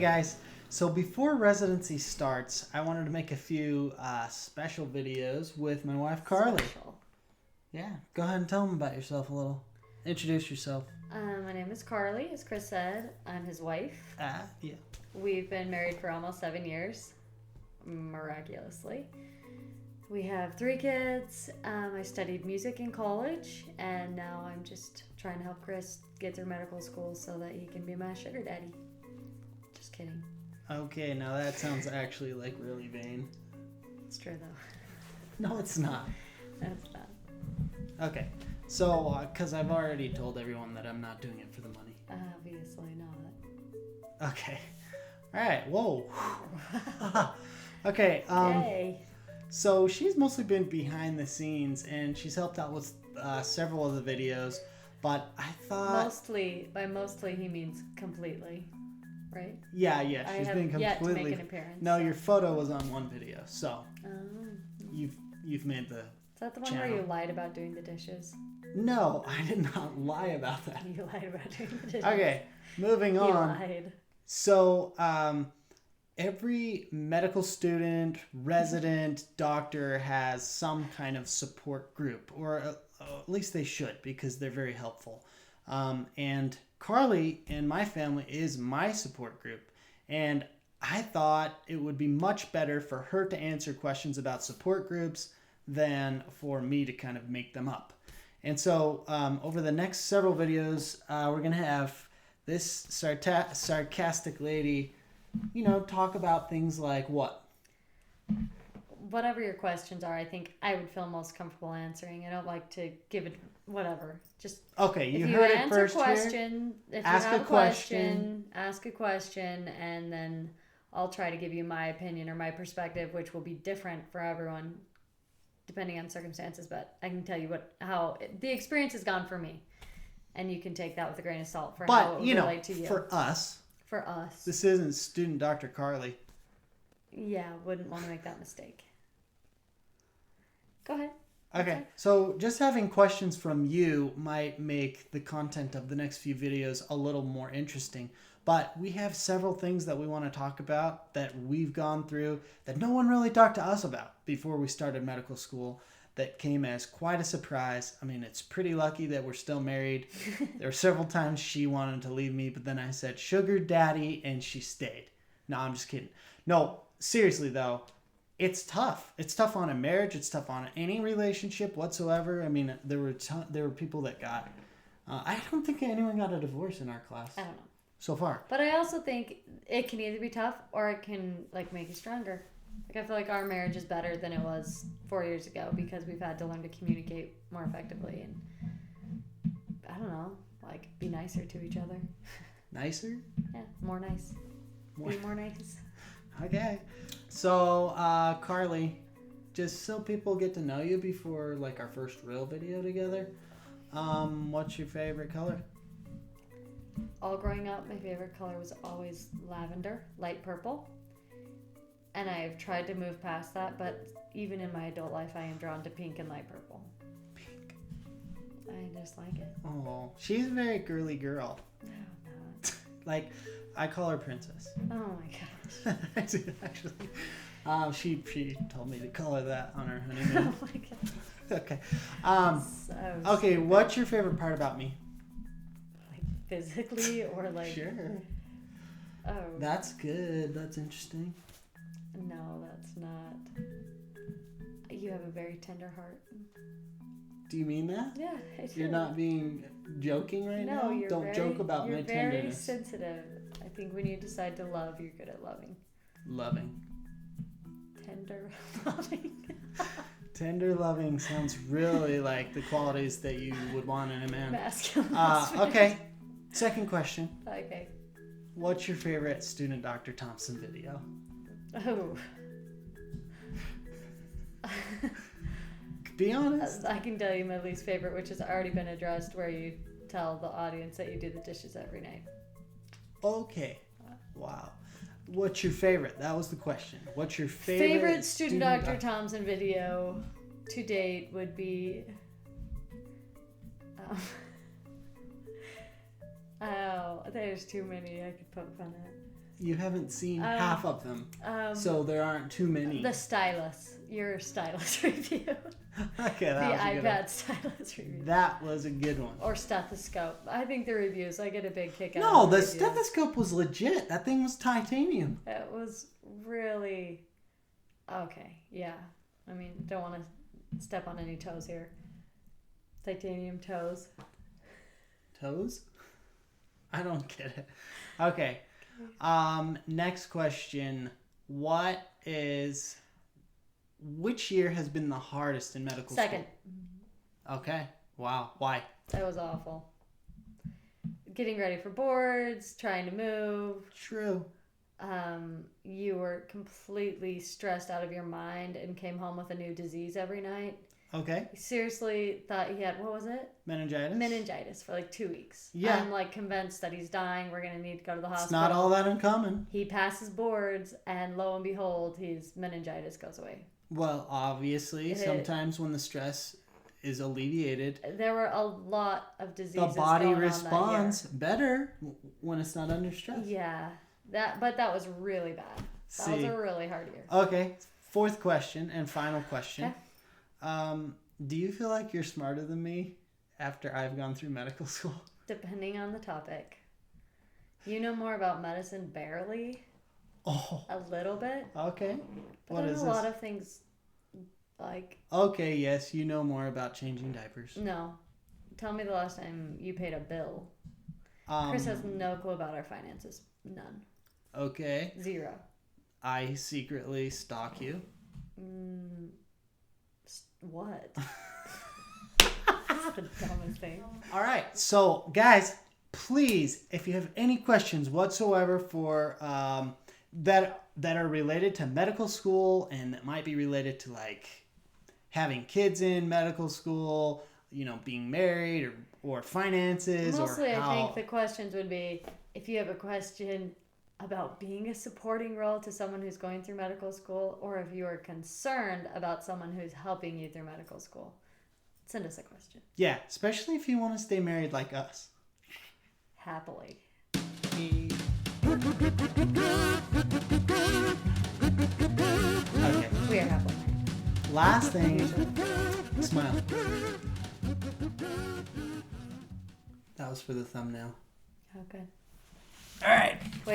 guys, so before residency starts, I wanted to make a few special videos with my wife Carly. Special. Yeah, go ahead and tell them about yourself a little. Introduce yourself. My name is Carly, as Chris said. I'm his wife. Yeah. We've been married for almost 7 years, miraculously. We have 3 kids. I studied music in college, and now I'm just trying to help Chris get through medical school so that he can be my sugar daddy. Just kidding. Okay, now that sounds actually like really vain. It's true, though. No, it's not. That's not. Okay, so, because I've already told everyone that I'm not doing it for the money. Obviously not. Okay. All right, whoa. Okay, Yay. so she's mostly been behind the scenes, and she's helped out with several of the videos, but I thought... By mostly, he means completely, right? Yeah, I she's have been completely... yet to make an appearance. No, your photo was on one video, so Oh. you've made the... Is that the one where channel. you lied about doing the dishes? No, I did not lie about that. You lied about doing the dishes. Okay, moving You on. lied. So, every medical student, resident, doctor has some kind of support group, or at least they should, because they're very helpful. And Carly and my family is my support group. And I thought it would be much better for her to answer questions about support groups than for me to kind of make them up. And so over the next several videos, we're going to have this sarcastic lady, talk about things like what? Whatever your questions are, I think I would feel most comfortable answering. I don't like to give it whatever. Just Okay, if you heard it answer first question, here. if Ask you have a a question, ask a question, and then I'll try to give you my opinion or my perspective, which will be different for everyone depending on circumstances. But I can tell you how the experience has gone for me, and you can take that with a grain of salt for how it would relate to you. For us, this isn't student Dr. Carly. Yeah, wouldn't want to make that mistake. Go ahead. Okay, so just having questions from you might make the content of the next few videos a little more interesting. But we have several things that we want to talk about that we've gone through that no one really talked to us about before we started medical school, that came as quite a surprise. I mean, it's pretty lucky that we're still married. There were several times she wanted to leave me, but then I said, sugar daddy, and she stayed. No, I'm just kidding. No, seriously though, it's tough. It's tough on a marriage. It's tough on any relationship whatsoever. I mean, there were people that got... I don't think anyone got a divorce in our class. I don't know. So far. But I also think it can either be tough or it can make you stronger. I feel like our marriage is better than it was 4 years ago because we've had to learn to communicate more effectively and I don't know, be nicer to each other. Nicer? Yeah, more nice. Be more nice. Okay. So, Carly, just so people get to know you before our first real video together, what's your favorite color? All growing up, my favorite color was always lavender, light purple. And I've tried to move past that, but even in my adult life, I am drawn to pink and light purple. Pink. I just like it. Oh, she's a very girly girl. No, I'm not. I call her Princess. Oh my gosh. I do, actually. She told me to call her that on her honeymoon. Oh my gosh. Okay. So Okay, stupid. what's your favorite part about me? Physically or Sure. Oh. That's good. That's interesting. No, that's not. You have a very tender heart. Do you mean that? Yeah, I do. You're not being joking right now? No, you're Don't very, joke about you're my very tenderness. sensitive. I think when you decide to love, you're good at loving. Loving. Tender loving. Tender loving sounds really like the qualities that you would want in a man. Masculine. Okay. Second question. Okay. What's your favorite Student Dr. Thompson video? Oh. Be honest. I can tell you my least favorite, which has already been addressed, where you tell the audience that you do the dishes every night. Okay. Wow. What's your favorite? That was the question. What's your Favorite Student Dr. Thompson video to date would be... Oh, there's too many I could poke fun at. You haven't seen half of them, so there aren't too many. The stylus. Your stylus review. Okay, The that was a good iPad one. stylus review. That was a good one. Or stethoscope. I think the reviews, I get a big kick out No, of the the reviews. stethoscope was legit. That thing was titanium. It was really... Okay, yeah. I mean, don't want to step on any toes here. Titanium toes. Toes? I don't get it. Okay. Next question. Which year has been the hardest in medical Second. school? Okay. Wow. Why? That was awful. Getting ready for boards, trying to move. True. You were completely stressed out of your mind and came home with a new disease every night. Okay. You seriously thought he had, what was it? Meningitis? Meningitis for like 2 weeks. Yeah. I'm like convinced that he's dying. We're going to need to go to the hospital. It's not all that uncommon. He passes boards, and lo and behold, his meningitis goes away. Well, obviously, sometimes when the stress is alleviated, There were a lot of diseases the body going responds better when it's not under stress. on that year. Yeah, but that was really bad. That was a really hard year. Okay, fourth question and final question. Okay. Do you feel like you're smarter than me after I've gone through medical school? Depending on the topic. You know more about medicine barely, Oh, a little bit. okay. But What there's is a this? lot of things like, Okay, yes, you know more about changing diapers. no. Tell me the last time you paid a bill. Chris has no clue about our finances. None. Okay, Zero. I secretly stalk you. What? That's the dumbest thing. All right, so guys, please, if you have any questions whatsoever for that are related to medical school and that might be related to like having kids in medical school, you know, being married or finances, Mostly, or how... I think the questions would be if you have a question about being a supporting role to someone who's going through medical school, or if you are concerned about someone who's helping you through medical school. Send us a question. Yeah, especially if you want to stay married like us. Happily. Okay. We are happily. Last thing, smile. That was for the thumbnail. Okay. All right. Wait.